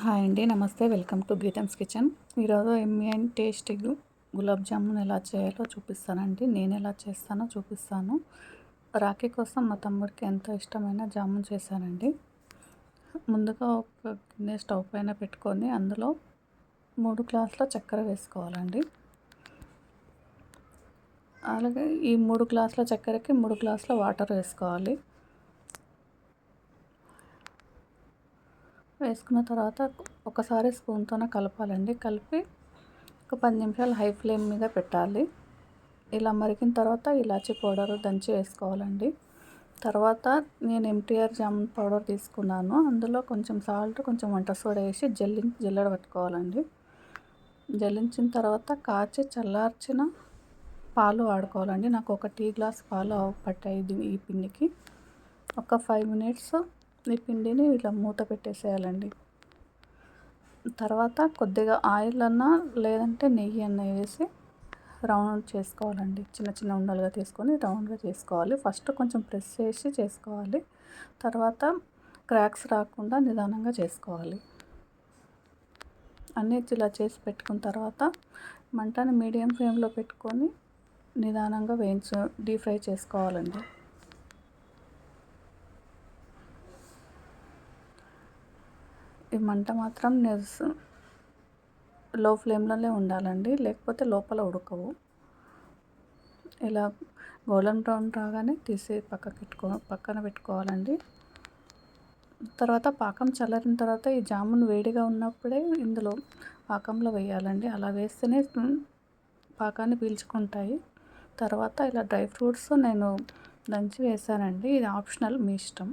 Hi అండి. నమస్తే. Welcome to Geetham's kitchen. ఈరోజు yummy and tasty gulab jamun ఎలా చేయాలో చూపిస్తానండి. నేను ఎలా చేస్తానో చూపిస్తాను. రాఖీ కోసం మా తమ్ముడికి ఎంతో ఇష్టమైన జామున్ చేశానండి. ముందుగా ఒక గిన్నె స్టవ్ పైన పెట్టుకొని అందులో 3 గ్లాసుల చక్కెర వేసుకోవాలండి. అలాగే ఈ 3 గ్లాసుల చక్కెరకి 3 గ్లాసుల వాటర్ వేసుకోవాలి. వేసుకున్న తర్వాత ఒకసారి స్పూన్తోనే కలపాలండి. కలిపి ఒక 10 నిమిషాలు హై ఫ్లేమ్ మీద పెట్టాలి. ఇలా మరిగిన తర్వాత ఇలాచీ పౌడర్ దంచి వేసుకోవాలండి. తర్వాత నేను ఎంటీఆర్ జామున్ పౌడర్ తీసుకున్నాను. అందులో కొంచెం సాల్ట్, కొంచెం వంట సోడా వేసి జల్లెడ పట్టుకోవాలండి. జల్లించిన తర్వాత కాచి చల్లార్చిన పాలు వాడుకోవాలండి. నాకు ఒక టీ గ్లాస్ పాలు పట్టాయి ఈ పిండికి. ఒక 5 మినిట్స్ ఈ పిండిని ఇలా మూత పెట్టేసేయాలండి. తర్వాత కొద్దిగా ఆయిల్ అన్నా లేదంటే నెయ్యి అన్న వేసి రౌండ్ చేసుకోవాలండి. చిన్న చిన్న ఉండలుగా తీసుకొని రౌండ్గా చేసుకోవాలి. ఫస్ట్ కొంచెం ప్రెస్ చేసి చేసుకోవాలి. తర్వాత క్రాక్స్ రాకుండా నిదానంగా చేసుకోవాలి. అన్నీ ఇలా చేసి పెట్టుకున్న తర్వాత మంటని మీడియం ఫ్లేమ్లో పెట్టుకొని నిదానంగా డీప్ ఫ్రై చేసుకోవాలండి. ఈ మంట మాత్రం లో ఫ్లేమ్లోనే ఉండాలండి, లేకపోతే లోపల ఉడకవు. ఇలా గోల్డెన్ బ్రౌన్ రాగానే తీసి పక్కన పెట్టుకోవాలండి. తర్వాత పాకం చల్లారిన తర్వాత ఈ జామున్ వేడిగా ఉన్నప్పుడే ఇందులో పాకంలో వేయాలండి. అలా వేస్తేనే పాకాన్ని పీల్చుకుంటాయి. తర్వాత ఇలా డ్రై ఫ్రూట్స్ నేను దంచి వేసానండి. ఇది ఆప్షనల్, మీ ఇష్టం.